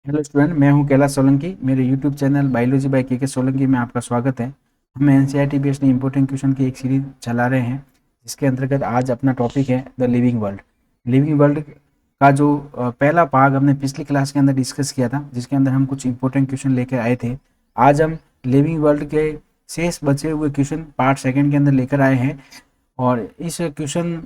Hello student, मैं हूं कैलाश सोलंकी। मेरे यूट्यूब चैनल बायोलॉजी बाय के सोलंकी में आपका स्वागत है। हम एनसीईआरटी बेस्ड इंपॉर्टेंट क्वेश्चन की एक सीरीज चला रहे हैं, जिसके अंतर्गत आज अपना टॉपिक है the living world. Living world का जो पहला भाग हमने पिछली क्लास के अंदर डिस्कस किया था, जिसके अंदर हम कुछ इंपॉर्टेंट क्वेश्चन लेकर आए थे। आज हम लिविंग वर्ल्ड के शेष बचे हुए क्वेश्चन पार्ट सेकेंड के अंदर लेकर आए हैं। और इस क्वेश्चन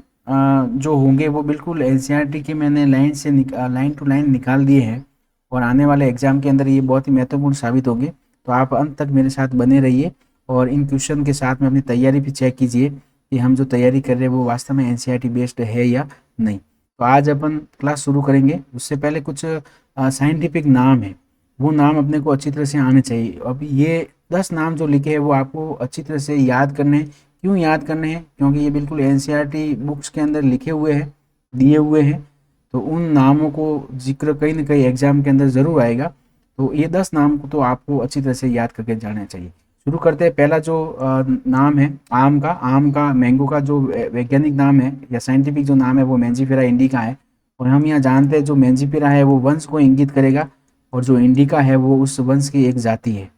जो होंगे वो बिल्कुल एनसीईआरटी के मैंने लाइन टू लाइन निकाल दिए हैं, और आने वाले एग्जाम के अंदर ये बहुत ही महत्वपूर्ण साबित होंगे। तो आप अंत तक मेरे साथ बने रहिए और इन क्वेश्चन के साथ में अपनी तैयारी भी चेक कीजिए कि हम जो तैयारी कर रहे हैं वो वास्तव में एनसीईआरटी बेस्ड है या नहीं। तो आज अपन क्लास शुरू करेंगे। उससे पहले कुछ साइंटिफिक नाम है, वो नाम अपने को अच्छी तरह से आने चाहिए। अब ये 10 नाम जो लिखे हैं वो आपको अच्छी तरह से याद करने हैं। क्यों याद करने हैं? क्योंकि ये बिल्कुल एनसीईआरटी बुक्स के अंदर लिखे हुए हैं, दिए हुए हैं। तो उन नामों को जिक्र कहीं ना कहीं एग्जाम के अंदर ज़रूर आएगा। तो ये 10 नाम को तो आपको अच्छी तरह से याद करके जाना चाहिए। शुरू करते हैं। पहला जो नाम है आम का मैंगो का जो वैज्ञानिक नाम है या साइंटिफिक जो नाम है वो मैंजीफेरा इंडिका है। और हम यहाँ जानते हैं जो मैंजीफेरा है वो वंश को इंगित करेगा, और जो इंडिका है वो उस वंश की एक जाति है।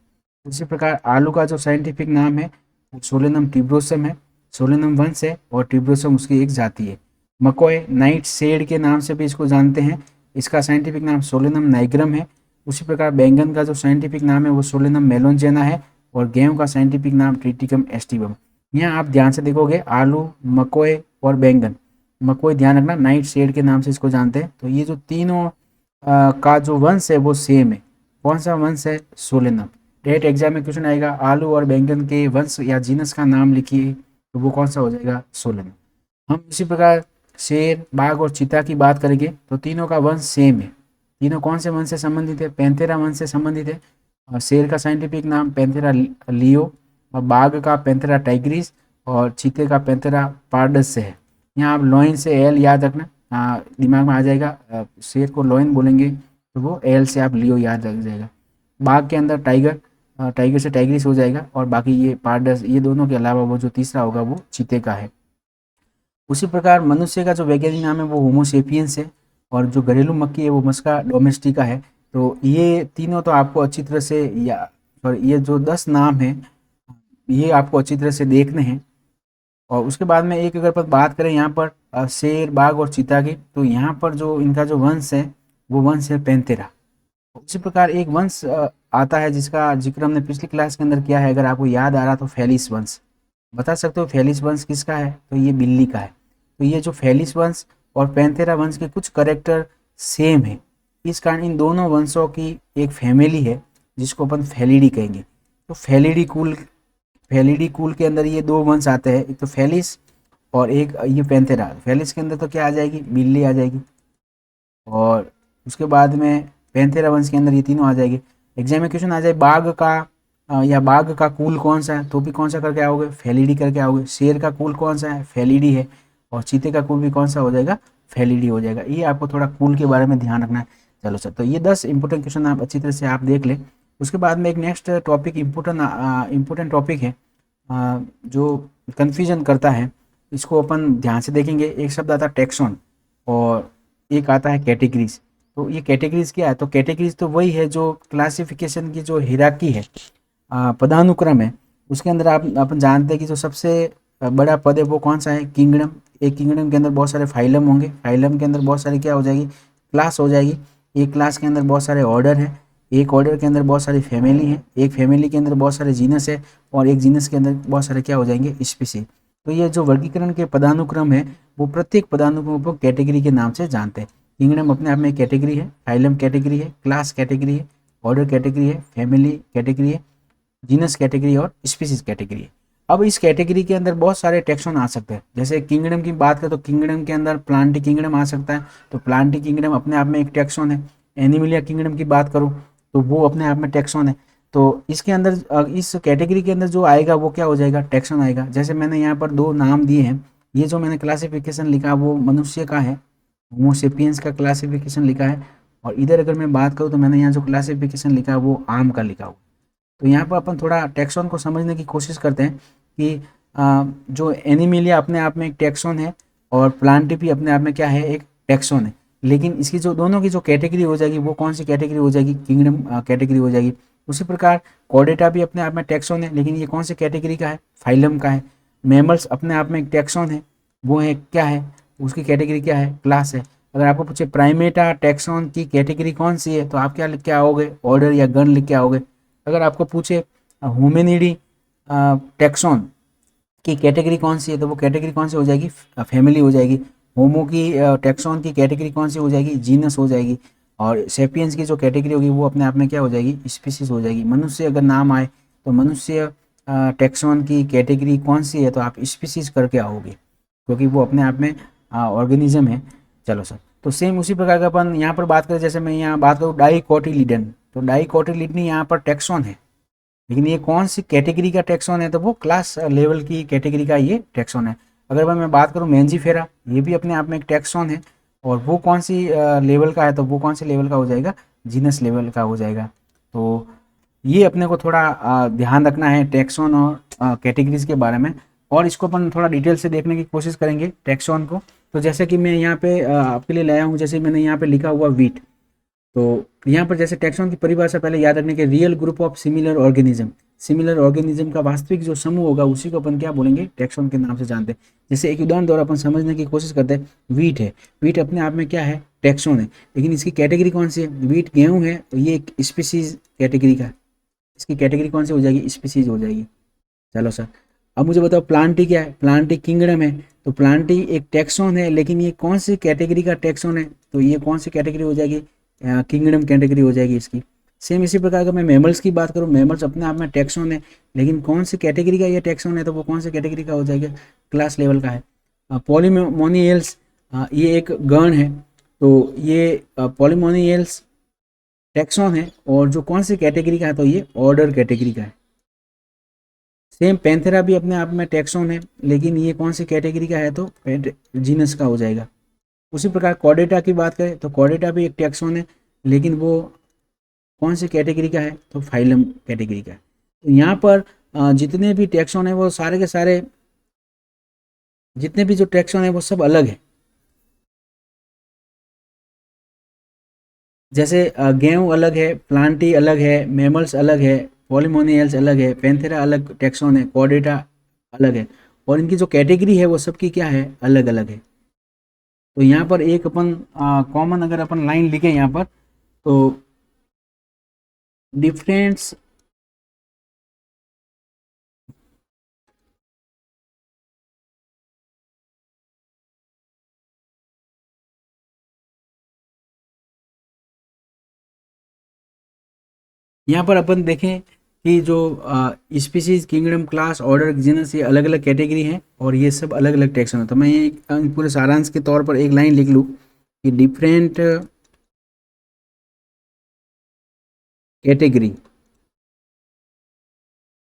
उसी प्रकार आलू का जो साइंटिफिक नाम है वो सोलेनम ट्यूबरोसम है। सोलेनम वंश है और ट्यूबरोसम उसकी एक जाति है। मकोय नाइट शेड के नाम से भी इसको जानते हैं, इसका साइंटिफिक नाम सोलेनम नाइग्रम है। उसी प्रकार बैंगन का जो साइंटिफिक नाम है वो सोलेनम मेलोंजेना है, और गेहूं का साइंटिफिक नाम ट्रिटिकम एस्टिवम। यहाँ आप ध्यान से देखोगे आलू, मकोय और बैंगन। मकोय ध्यान रखना नाइट शेड के नाम से इसको जानते हैं। तो ये जो तीनों का जो वंश है वो सेम है। कौन सा वंश है? सोलेनम। डेट एग्जाम में क्वेश्चन आएगा आलू और बैंगन के वंश या जीनस का नाम लिखिए, तो वो कौन सा हो जाएगा? सोलेनम। हम इसी प्रकार शेर, बाघ और चीता की बात करेंगे तो तीनों का वंश सेम है। तीनों कौन से वंश से संबंधित है? पैंथेरा वंश से संबंधित है। और शेर का साइंटिफिक नाम पैंथेरा लियो, और बाघ का पैंथेरा टाइग्रिस, और चीते का पैंथेरा पार्डस से है। यहाँ आप लॉइन से एल याद रखना, दिमाग में आ जाएगा। शेर को लॉइन बोलेंगे तो वो एल से आप लियो याद रख जाएगा। बाघ के अंदर टाइगर, टाइगर से टाइग्रिस हो जाएगा। और बाकी ये पार्डस, ये दोनों के अलावा वो जो तीसरा होगा वो चीते का है। उसी प्रकार मनुष्य का जो वैज्ञानिक नाम है वो होमोसेपियंस है, और जो घरेलू मक्खी है वो मस्का डोमेस्टिका है। तो ये तीनों तो आपको अच्छी तरह से या और ये जो 10 नाम है ये आपको अच्छी तरह से देखने हैं। और उसके बाद में एक अगर पर बात करें यहाँ पर शेर, बाघ और चीता की, तो यहाँ पर जो इनका जो वंश है वो वंश है पैंथेरा। उसी प्रकार एक वंश आता है जिसका जिक्र हमने पिछली क्लास के अंदर किया है, अगर आपको याद आ रहा तो फेलिस वंश। बता सकते हो फेलिस वंश किसका है? तो ये बिल्ली का है। तो ये जो फेलिस वंश और पैंथेरा वंश के कुछ करेक्टर सेम है, इस कारण इन दोनों वंशों की एक फैमिली है जिसको अपन फेलिडी कहेंगे। तो फेलिडी कुल के अंदर ये दो वंश आते हैं, एक तो फेलिस और एक ये पैंथेरा। फेलिस के अंदर तो क्या आ जाएगी? बिल्ली आ जाएगी। और उसके बाद में पैंथेरा वंश के अंदर ये तीनों आ जाएंगे। एग्जाम में क्वेश्चन आ जाए बाघ का या बाघ का कुल कौन सा है, तो भी कौन सा करके आओगे? फेलिडी करके आओगे। शेर का कुल कौन सा है? फेलिडी है। और चीते का कुल भी कौन सा हो जाएगा? फेलिडी हो जाएगा। ये आपको थोड़ा कुल के बारे में ध्यान रखना है। चलो सर, तो ये 10 इंपॉर्टेंट क्वेश्चन आप अच्छी तरह से आप देख लें। उसके बाद में एक नेक्स्ट टॉपिक इम्पोर्टेंट टॉपिक है जो कन्फ्यूजन करता है, इसको अपन ध्यान से देखेंगे। एक शब्द आता है टेक्सॉन, और एक आता है कैटेगरीज। तो ये कैटेगरीज क्या है? तो कैटेगरीज तो वही है जो क्लासिफिकेशन की जो हिराकी है, पदानुक्रम है, उसके अंदर आप अपन जानते हैं कि जो सबसे बड़ा पद है वो कौन सा है? किंगडम। एक किंगडम के अंदर बहुत सारे फाइलम होंगे। फाइलम के अंदर बहुत सारी क्या हो जाएगी? क्लास हो जाएगी। एक क्लास के अंदर बहुत सारे ऑर्डर हैं। एक ऑर्डर के अंदर बहुत सारी फैमिली है। एक फैमिली के अंदर बहुत सारे जीनस है। और एक जीनस के अंदर बहुत सारे क्या हो जाएंगे? स्पीसीज। तो ये जो वर्गीकरण के पदानुक्रम है वो प्रत्येक पदानुक्रम को कैटेगरी के नाम से जानते हैं। किंगडम अपने आप में एक कैटेगरी है, फाइलम कैटेगरी है, क्लास कैटेगरी है, ऑर्डर कैटेगरी है, फैमिली कैटेगरी है, जीनस कैटेगरी और स्पीसीज कैटेगरी है। अब इस कैटेगरी के अंदर बहुत सारे टेक्सोन आ सकते हैं। जैसे किंगडम की बात करें तो किंगडम के अंदर प्लांटी किंगडम आ सकता है, तो प्लांटी किंगडम अपने आप में एक टेक्सोन है। एनिमलिया किंगडम की बात करूँ तो वो अपने आप में टेक्सोन है। तो इसके अंदर इस कैटेगरी के अंदर जो आएगा वो क्या हो जाएगा? टेक्सोन आएगा। जैसे मैंने यहाँ पर दो नाम दिए हैं, ये जो मैंने क्लासिफिकेशन लिखा वो मनुष्य का है, होमोसेपियंस का क्लासिफिकेशन लिखा है। और इधर अगर मैं बात करूँ तो मैंने यहाँ जो क्लासिफिकेशन लिखा है वो आम का लिखा हुआ। तो यहाँ पर अपन थोड़ा टैक्सॉन को समझने की कोशिश करते हैं कि जो एनिमिलिया अपने आप में एक टैक्सॉन है, और प्लांटी भी अपने आप में क्या है? एक टैक्सॉन है। लेकिन इसकी जो दोनों की जो कैटेगरी हो जाएगी वो कौन सी कैटेगरी हो जाएगी, किंगडम कैटेगरी हो जाएगी। उसी प्रकार कॉर्डेटा भी अपने आप में टैक्सोन है, लेकिन ये कौन सी कैटेगरी का है, फाइलम का है। मैमल्स अपने आप में एक टैक्सोन है, वो है क्या है, उसकी कैटेगरी क्या है, क्लास है। अगर आपको पूछे प्राइमेटा टैक्सोन की कैटेगरी कौन सी है, तो आप क्या लिख के आओगे, ऑर्डर या गण लिख के आओगे। अगर आपको पूछे होमिनिडी टैक्सोन की कैटेगरी कौन सी है, तो वो कैटेगरी कौन सी हो जाएगी, फैमिली हो जाएगी। होमो की टैक्सोन की कैटेगरी कौन सी हो जाएगी, जीनस हो जाएगी। और सेपियंस की जो कैटेगरी होगी वो अपने आप में क्या हो जाएगी, स्पीसीज हो जाएगी। मनुष्य अगर नाम आए तो मनुष्य टैक्सोन की कैटेगरी कौन सी है, तो आप स्पीसीज करके आओगे, क्योंकि वो अपने आप में ऑर्गेनिज्म है। चलो सर, तो सेम उसी प्रकार का अपन यहाँ पर बात करें, जैसे मैं यहाँ बात करूँ डाइकोटिलिडन, तो डाइकोटिलिडन यहाँ पर टैक्सोन है, लेकिन ये कौन सी कैटेगरी का टैक्सोन है, तो वो क्लास लेवल की कैटेगरी का ये टैक्सोन है। अगर मैं बात करूँ मेंजीफेरा, ये भी अपने आप में एक टैक्सोन है, और वो कौन सी लेवल का है, तो वो कौन से लेवल का हो जाएगा, जीनस लेवल का हो जाएगा। तो ये अपने को थोड़ा ध्यान रखना है टैक्सोन और कैटेगरीज के बारे में, और इसको अपन थोड़ा डिटेल से देखने की कोशिश करेंगे टैक्सोन को। तो जैसे कि मैं यहाँ पे आपके लिए लाया हूँ, जैसे मैंने यहाँ पे लिखा हुआ वीट, तो यहाँ पर जैसे टैक्सोन की परिभाषा पहले याद रखने के, real group of similar organism, similar organism का वास्तविक जो समूह होगा उसी को अपन क्या बोलेंगे, टैक्सोन के नाम से जानते हैं। जैसे एक उदाहरण द्वारा अपन समझने की कोशिश करते हैं, वीट है, वीट अपने आप में क्या है, टैक्सोन है, लेकिन इसकी कैटेगरी कौन सी है, वीट गेहूँ है, तो ये एक स्पीसीज कैटेगरी का है, इसकी कैटेगरी कौन सी हो जाएगी, स्पीसीज हो जाएगी। चलो सर, अब मुझे बताओ प्लांटी क्या है, प्लांटी किंगडम है, तो प्लांटी एक टैक्सोन है, लेकिन ये कौन सी कैटेगरी का टैक्सोन है, तो ये कौन सी कैटेगरी हो जाएगी, किंगडम कैटेगरी हो जाएगी इसकी। सेम इसी प्रकार का मैं मैमल्स की बात करूँ, मैमल्स अपने आप में टैक्सोन है, लेकिन कौन सी कैटेगरी का ये टैक्सोन है, तो वो कौन सी कैटेगरी का हो जाएगा, क्लास लेवल का है। पॉलीमोनियल्स, ये एक गण है, तो ये पॉलीमोनियल्स टैक्सोन है, और जो कौन सी कैटेगरी का है, तो ये ऑर्डर कैटेगरी का है। सेम पैंथेरा भी अपने आप में टैक्सोन है, लेकिन ये कौन सी कैटेगरी का है, तो जीनस का हो जाएगा। उसी प्रकार कॉर्डेटा की बात करें तो कॉर्डेटा भी एक टैक्सोन है, लेकिन वो कौन सी कैटेगरी का है, तो फाइलम कैटेगरी का है। तो यहाँ पर जितने भी टैक्सोन है वो सारे के सारे, जितने भी जो टैक्सोन है वो सब अलग है। जैसे गेहूँ अलग है, प्लांटी अलग है, मैमल्स अलग है, पॉलीमोनियल्स अलग है, पैंथेरा अलग टैक्सोन है, कॉर्डेटा अलग है, और इनकी जो कैटेगरी है वो सबकी क्या है, अलग अलग है। तो यहाँ पर एक अपन कॉमन अगर अपन लाइन लिखे यहाँ पर, तो डिफरेंस, यहाँ पर अपन देखें कि जो species, kingdom, class, order, genus, ये अलग अलग कैटेगरी हैं, और ये सब अलग अलग टैक्सोन है। तो मैं ये पूरे सारांश के तौर पर एक लाइन लिख लूँ कि different category,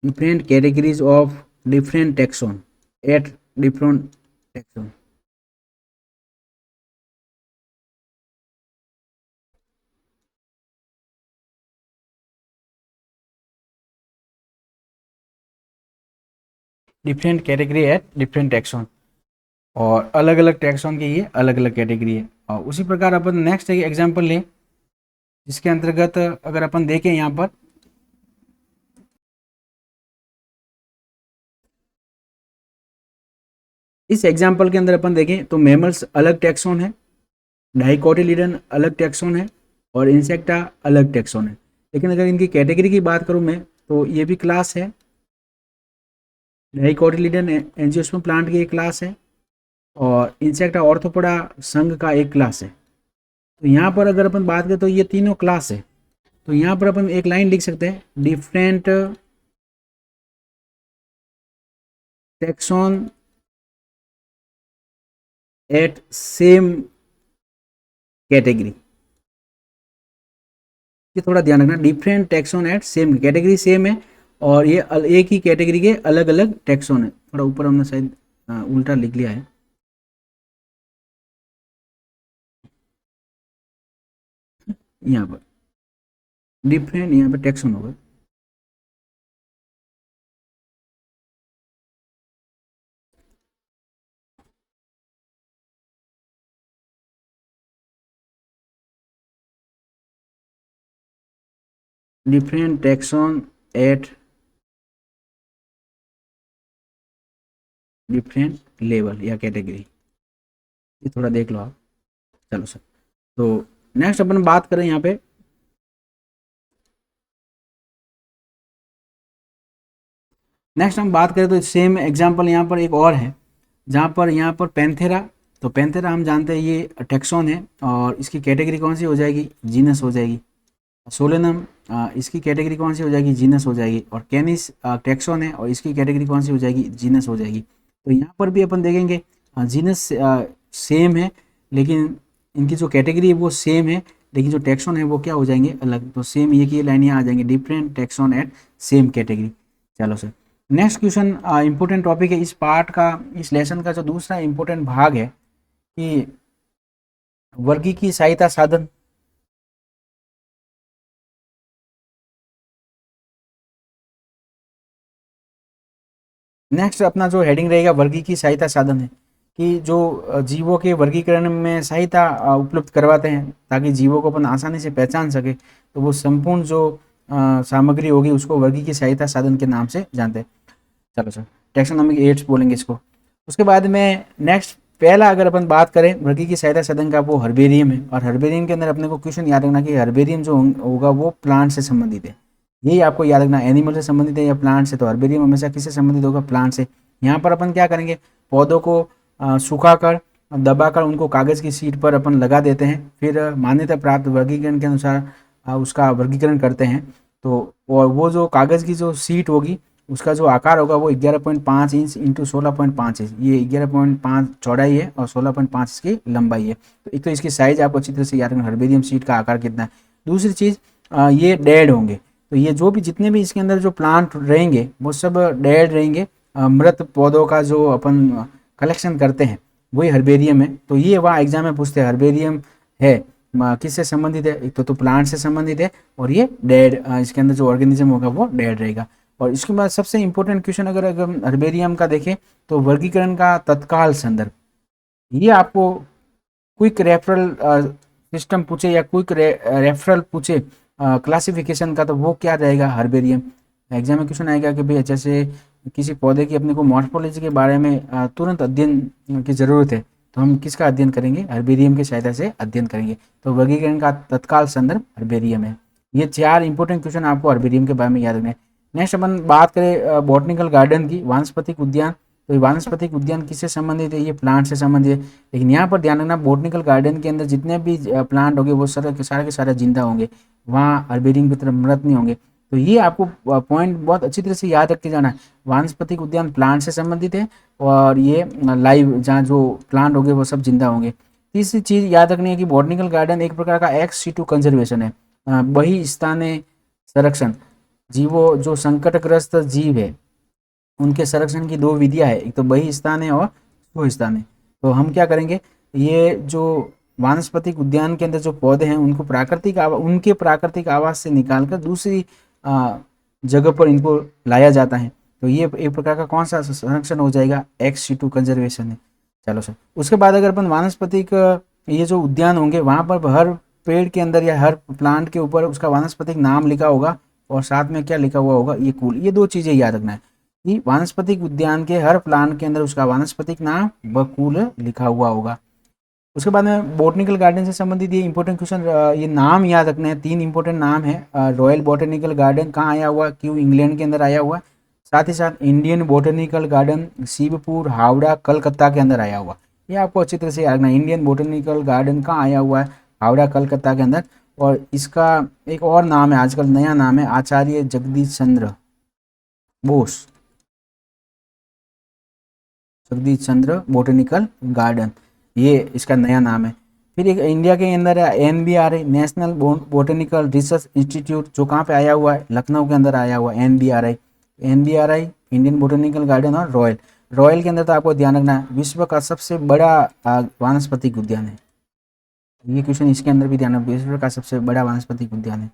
different categories of different taxon at different taxon. Different category at different taxon, और अलग अलग टैक्सोन की ये अलग अलग कैटेगरी है। और उसी प्रकार अपन नेक्स्ट एक एग्जांपल लें, जिसके अंतर्गत अगर अपन देखें यहाँ पर, इस एग्जाम्पल के अंदर अपन देखें तो मैमल्स अलग टैक्सोन है, डाइकोटिलिडन अलग टैक्सोन है, और इंसेक्टा अलग टैक्सोन है। लेकिन अगर इनकी कैटेगरी की बात करूं मैं, तो ये भी क्लास है, डाइकोटिलिडन एंजियोस्पर्म प्लांट की एक क्लास है, और इंसेक्टा ऑर्थोपोडा संघ का एक क्लास है। तो यहाँ पर अगर अपन बात करें तो ये तीनों क्लास है। तो यहाँ पर अपन एक लाइन लिख सकते हैं, different taxon at same category. ये थोड़ा ध्यान रखना, different taxon at same category, same है, और ये एक ही कैटेगरी के अलग अलग टैक्सोन है। थोड़ा ऊपर हमने शायद उल्टा लिख लिया है, यहाँ पर डिफरेंट, यहाँ पर टैक्सोन होगा। Different taxon at different level या कैटेगरी, ये थोड़ा देख लो आप। चलो सर, तो नेक्स्ट अपन बात करें यहाँ पे नेक्स्ट हम बात करें तो सेम एग्जांपल यहाँ पर एक और है, जहाँ पर यहाँ पर पैंथेरा, तो पैंथेरा हम जानते हैं ये टैक्सॉन है और इसकी कैटेगरी कौन सी हो जाएगी, जीनस हो जाएगी। सोलेनम इसकी कैटेगरी कौन सी हो जाएगी, जीनस हो जाएगी। और कैनिस टैक्सॉन है और इसकी कैटेगरी कौन सी हो जाएगी, जीनस हो जाएगी। तो यहाँ पर भी अपन देखेंगे जीनस सेम है, लेकिन इनकी जो कैटेगरी है वो सेम है, लेकिन जो टैक्सॉन है वो क्या हो जाएंगे, अलग। तो सेम ये की लाइन यहाँ आ जाएंगे, different taxon at same category. चलो sir, next question important topic है इस पार्ट का, इस लेसन का जो दूसरा इंपॉर्टेंट भाग है कि वर्गीकीय सहायता साधन। नेक्स्ट अपना जो हेडिंग रहेगा वर्गीकीय सहायता साधन है, कि जो जीवों के वर्गीकरण में सहायता उपलब्ध करवाते हैं ताकि जीवों को अपन आसानी से पहचान सके, तो वो संपूर्ण जो सामग्री होगी उसको वर्गीकीय सहायता साधन के नाम से जानते हैं। चलो सर, टैक्सोनॉमिक एड्स बोलेंगे इसको। उसके बाद में नेक्स्ट पहला अगर अपन बात करें वर्गीकीय सहायता साधन का, वो हर्बेरियम है। और हर्बेरियम के अंदर अपने को क्वेश्चन याद रखना कि हर्बेरियम जो होगा वो प्लांट से संबंधित है, यही आपको याद रखना, एनिमल से संबंधित है या प्लांट से। तो हर्बेरियम हमेशा किससे संबंधित होगा, प्लांट से। यहाँ पर अपन क्या करेंगे, पौधों को सुखाकर दबाकर उनको कागज़ की शीट पर अपन लगा देते हैं, फिर मान्यता प्राप्त वर्गीकरण के अनुसार उसका वर्गीकरण करते हैं। तो और वो जो कागज़ की जो शीट होगी उसका जो आकार होगा वो 11.5 इंच इंटू 16.5 इंच, ये 11.5 चौड़ाई है और 16.5 इसकी लंबाई है। तो एक तो इसकी साइज आपको अच्छी तरह से याद रखना, हर्बेरियम शीट का आकार कितना है। दूसरी चीज़ ये डेड होंगे, तो ये जो भी जितने भी इसके अंदर जो प्लांट रहेंगे वो सब डेड रहेंगे, मृत पौधों का जो अपन कलेक्शन करते हैं वही हर्बेरियम है। तो ये वहाँ एग्जाम में पूछते हैं हर्बेरियम है किससे संबंधित है, एक तो प्लांट से संबंधित है और ये डेड, इसके अंदर जो ऑर्गेनिज्म होगा वो डेड रहेगा। और इसके बाद सबसे इंपॉर्टेंट क्वेश्चन अगर हर्बेरियम का देखें तो वर्गीकरण का तत्काल संदर्भ, ये आपको क्विक रेफरल सिस्टम पूछे या क्विक रेफरल पूछे क्लासिफिकेशन का, तो वो क्या रहेगा, हर्बेरियम। एग्जाम में क्वेश्चन आएगा कि भाई जैसे किसी पौधे की अपने को मॉर्फोलॉजी के बारे में तुरंत अध्ययन की ज़रूरत है, तो हम किसका अध्ययन करेंगे, हर्बेरियम की सहायता से अध्ययन करेंगे। तो वर्गीकरण का तत्काल संदर्भ हर्बेरियम है। ये 4 इंपॉर्टेंट क्वेश्चन आपको हर्बेरियम के बारे में याद रखना है। नेक्स्ट अपन बात करें बॉटनिकल गार्डन की, वानस्पतिक उद्यान। तो ये वानस्पतिक उद्यान किससे संबंधित है, ये प्लांट से संबंधित है। लेकिन यहाँ पर ध्यान रखना बॉटनिकल गार्डन के अंदर जितने भी प्लांट होंगे वो सारे के सारे जिंदा होंगे, वहाँ हर्बेरियम की तरह मृत नहीं होंगे। तो ये आपको पॉइंट बहुत अच्छी तरह से याद रख के जाना है, वानस्पतिक उद्यान प्लांट से संबंधित है और ये लाइव जहाँ जो प्लांट होंगे वो सब जिंदा होंगे। तीसरी चीज़ याद रखनी है कि बॉटनिकल गार्डन एक प्रकार का एक्स सिटू कंजर्वेशन है, बही स्थानीय संरक्षण। जीवो जो संकटग्रस्त जीव है उनके संरक्षण की 2 विधियां है, एक तो बही स्थान है और स्व स्थान है। तो हम क्या करेंगे, ये जो वानस्पतिक उद्यान के अंदर जो पौधे हैं उनको उनके प्राकृतिक आवास से निकालकर दूसरी जगह पर इनको लाया जाता है। तो ये एक प्रकार का कौन सा संरक्षण हो जाएगा, एक्स सिटू कंजर्वेशन है। चलो सर, उसके बाद अगर अपन वानस्पतिक ये जो उद्यान होंगे वहाँ पर हर पेड़ के अंदर या हर प्लांट के ऊपर उसका वानस्पतिक नाम लिखा होगा और साथ में क्या लिखा हुआ होगा, ये कुल। ये 2 चीज़ें याद रखना है कि वानस्पतिक उद्यान के हर प्लांट के अंदर उसका वानस्पतिक नाम व कुल लिखा हुआ होगा। उसके बाद में बॉटनिकल गार्डन से संबंधित ये इंपॉर्टेंट क्वेश्चन, ये नाम याद रखने हैं। 3 इंपॉर्टेंट नाम है। रॉयल बॉटनिकल गार्डन कहाँ आया हुआ, क्यों, इंग्लैंड के अंदर आया हुआ। साथ ही साथ Indian botanical garden Shivpur, Howrah, Calcutta के अंदर आया हुआ। ये आपको अच्छी तरह से याद रखना है। इंडियन बॉटनिकल गार्डन कहाँ आया हुआ है, हावड़ा, कलकत्ता के अंदर। और इसका एक और नाम है, आजकल नया नाम है, आचार्य जगदीश चंद्र बोस, जगदीश चंद्र बॉटनिकल गार्डन, ये इसका नया नाम है। फिर एक इंडिया के अंदर NBRI, national botanical research institute, जो कहाँ पे आया हुआ है, लखनऊ के अंदर आया हुआ है। NBRI Indian botanical garden. और रॉयल के अंदर तो आपको ध्यान रखना है विश्व का सबसे बड़ा वानस्पतिक उद्यान है। ये क्वेश्चन इसके अंदर भी ध्यान रखना, विश्व का सबसे बड़ा वानस्पतिक उद्यान है।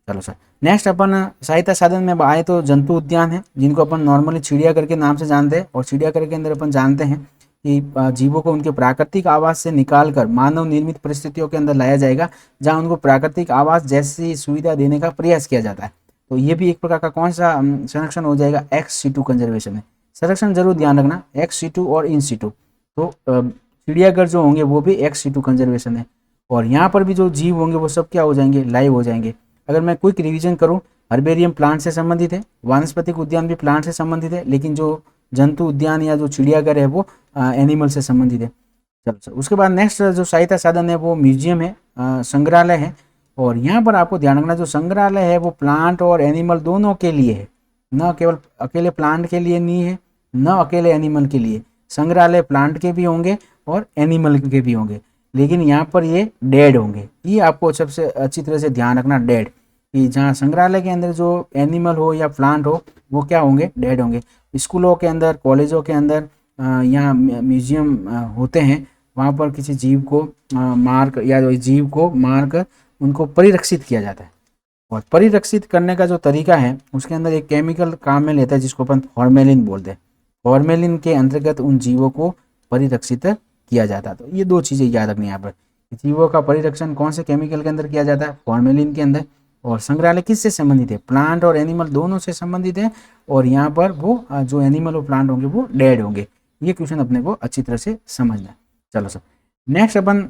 चलो सर, नेक्स्ट अपन सहायता साधन में आए तो जंतु उद्यान है, जिनको अपन नॉर्मली चिड़ियाघर के नाम से जानते हैं। और चिड़ियाघर के अंदर अपन जानते हैं कि जीवों को उनके प्राकृतिक आवास से निकालकर मानव निर्मित परिस्थितियों के अंदर लाया जाएगा, जहां उनको प्राकृतिक आवास जैसी सुविधा देने का प्रयास किया जाता है। तो ये भी एक प्रकार का कौन सा संरक्षण हो जाएगा, एक्स सीटू कंजर्वेशन है। संरक्षण जरूर ध्यान रखना, एक्स सीटू और इन सीटू। तो चिड़ियाघर जो होंगे वो भी एक्स सीटू कंजर्वेशन है, और यहाँ पर भी जो जीव होंगे वो सब क्या हो जाएंगे, लाइव हो जाएंगे। अगर मैं क्विक रिवीजन करूँ, हर्बेरियम प्लांट से संबंधित है, वानस्पतिक उद्यान भी प्लांट से संबंधित है, लेकिन जो जंतु उद्यान या जो चिड़ियाघर है वो एनिमल से संबंधित है। चलो सर, उसके बाद नेक्स्ट जो सहायता साधन है वो म्यूजियम है, संग्रहालय है। और यहाँ पर आपको ध्यान रखना, जो संग्रहालय है वो प्लांट और एनिमल दोनों के लिए है, न केवल अकेले प्लांट के लिए नहीं है, न अकेले एनिमल के लिए। संग्रहालय प्लांट के भी होंगे और एनिमल के भी होंगे, लेकिन यहाँ पर ये डेड होंगे। ये आपको सबसे अच्छी तरह से ध्यान रखना, डेड, कि जहाँ संग्रहालय के अंदर जो एनिमल हो या प्लांट हो वो क्या होंगे, डेड होंगे। स्कूलों के अंदर, कॉलेजों के अंदर यहाँ म्यूजियम होते हैं, वहाँ पर किसी जीव को मार या जीव को मार कर उनको परिरक्षित किया जाता है। और परिरक्षित करने का जो तरीका है उसके अंदर एक केमिकल काम में लेता है जिसको अपन फॉर्मेलिन बोलते हैं। फॉर्मेलिन के अंतर्गत उन जीवों को परिरक्षित किया जाता है। तो ये दो चीज़ें याद रखनी है यहाँ पर, जीवों का परिरक्षण कौन से केमिकल के अंदर किया जाता है, फॉर्मेलिन के अंदर। और संग्रहालय किससे संबंधित है, प्लांट और एनिमल दोनों से संबंधित है, और यहाँ पर वो जो एनिमल और प्लांट होंगे वो डेड होंगे। ये क्वेश्चन अपने को अच्छी तरह से समझना है। चलो सर, नेक्स्ट अपन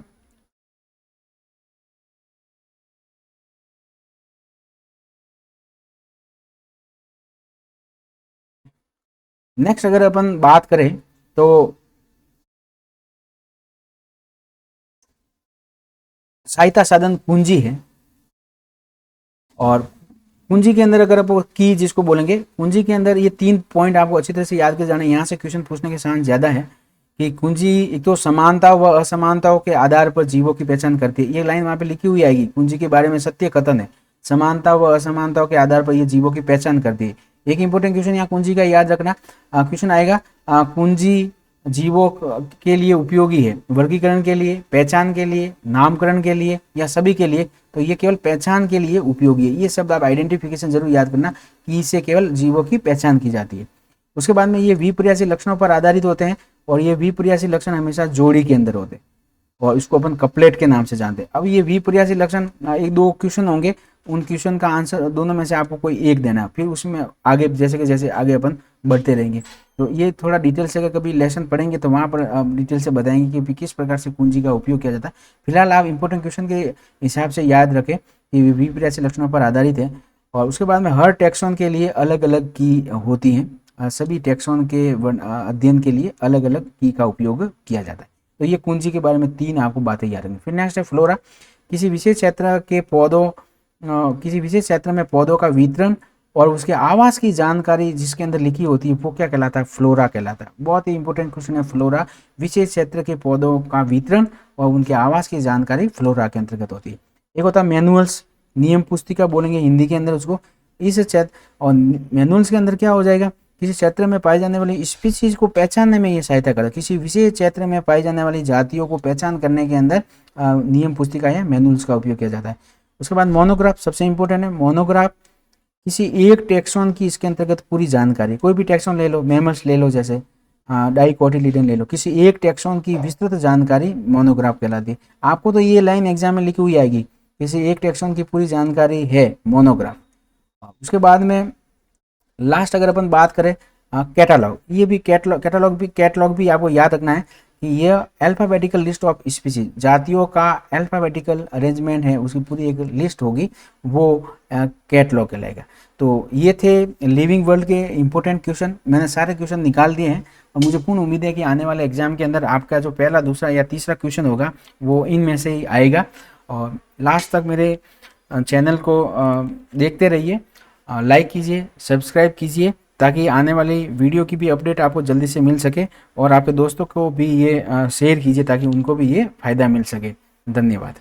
अगर अपन बात करें तो सहायता साधन पूंजी है। और पूंजी के अंदर अगर आप की जिसको बोलेंगे, पूंजी के अंदर ये 3 पॉइंट आपको अच्छी तरह से याद कर जाने, यहाँ से क्वेश्चन पूछने के चांस ज़्यादा है। कि पूंजी एक तो समानता व असमानताओं के आधार पर जीवों की पहचान करती है। ये लाइन वहाँ पे लिखी हुई आएगी, पूंजी के बारे में सत्य कथन है, समानता व असमानताओं के आधार पर ये जीवों की पहचान करती है। एक इंपॉर्टेंट क्वेश्चन यहाँ पूंजी का याद रखना, क्वेश्चन आएगा पूंजी जीवों के लिए उपयोगी है, वर्गीकरण के लिए, पहचान के लिए, नामकरण के लिए, या सभी के लिए। तो ये केवल पहचान के लिए उपयोगी है। ये शब्द आप आइडेंटिफिकेशन जरूर याद करना कि इससे केवल जीवों की पहचान की जाती है। उसके बाद में ये विपर्यासी लक्षणों पर आधारित होते हैं, और ये विपर्यासी लक्षण हमेशा जोड़ी के अंदर होते हैं, और इसको अपन कपलेट के नाम से जानते हैं। अब ये विपर्यासी लक्षण, एक दो क्वेश्चन होंगे, उन क्वेश्चन का आंसर दोनों में से आपको कोई एक देना, फिर उसमें आगे जैसे आगे अपन बढ़ते रहेंगे। तो ये थोड़ा डिटेल से अगर कभी लेसन पढ़ेंगे तो वहाँ पर डिटेल से बताएंगे कि किस प्रकार से पूंजी का उपयोग किया जाता है। फिलहाल आप इंपॉर्टेंट क्वेश्चन के हिसाब से याद रखें कि विपर्यासी लक्षणों पर आधारित है। और उसके बाद में हर टैक्सॉन के लिए अलग अलग की होती हैं, सभी टैक्सॉन के अध्ययन के लिए अलग अलग की का उपयोग किया जाता है। तो ये कुंजी के बारे में 3 आपको बातें याद रखनी। फिर नेक्स्ट है फ्लोरा, किसी विशेष क्षेत्र के पौधों किसी विशेष क्षेत्र में पौधों का वितरण और उसके आवास की जानकारी जिसके अंदर लिखी होती है वो क्या कहलाता है, फ्लोरा कहलाता है। बहुत ही इंपॉर्टेंट क्वेश्चन है फ्लोरा, विशेष क्षेत्र के पौधों का वितरण और उनके आवास की जानकारी फ्लोरा के अंतर्गत होती है। एक होता है मैनुअल्स, नियम पुस्तिका बोलेंगे हिंदी के अंदर उसको, इस क्षेत्र। और मैनुअल्स के अंदर क्या हो जाएगा, किसी क्षेत्र में पाई जाने वाली स्पीसीज को पहचानने में ये सहायता करता है। किसी विशेष क्षेत्र में पाई जाने वाली जातियों को पहचान करने के अंदर नियम पुस्तिका या मैनुअल्स का उपयोग किया जाता है। उसके बाद मोनोग्राफ सबसे इंपॉर्टेंट है। मोनोग्राफ किसी एक टैक्सॉन की इसके अंतर्गत पूरी जानकारी, कोई भी टैक्सॉन ले लो, मैमल्स ले लो, जैसे डाइकोटिलीडन ले लो, किसी एक टैक्सॉन की विस्तृत जानकारी मोनोग्राफ कहलाती है। आपको तो ये लाइन एग्जाम में लिखी हुई आएगी, किसी एक टैक्सॉन की पूरी जानकारी है मोनोग्राफ। उसके बाद में लास्ट अगर अपन बात करें कैटालॉग, ये भी कैटलॉग भी आपको याद रखना है कि ये अल्फ़ाबेटिकल लिस्ट ऑफ स्पीसीज, जातियों का अल्फ़ाबेटिकल अरेंजमेंट है, उसकी पूरी एक लिस्ट होगी, वो कैटलॉग कहलाएगा। तो ये थे लिविंग वर्ल्ड के इंपॉर्टेंट क्वेश्चन, मैंने सारे क्वेश्चन निकाल दिए हैं, और मुझे पूर्ण उम्मीद है कि आने वाले एग्जाम के अंदर आपका जो पहला, दूसरा या तीसरा क्वेश्चन होगा वो इनमें से ही आएगा। और लास्ट तक मेरे चैनल को देखते रहिए, लाइक कीजिए, सब्सक्राइब कीजिए, ताकि आने वाली वीडियो की भी अपडेट आपको जल्दी से मिल सके, और आपके दोस्तों को भी ये शेयर कीजिए ताकि उनको भी ये फ़ायदा मिल सके। धन्यवाद।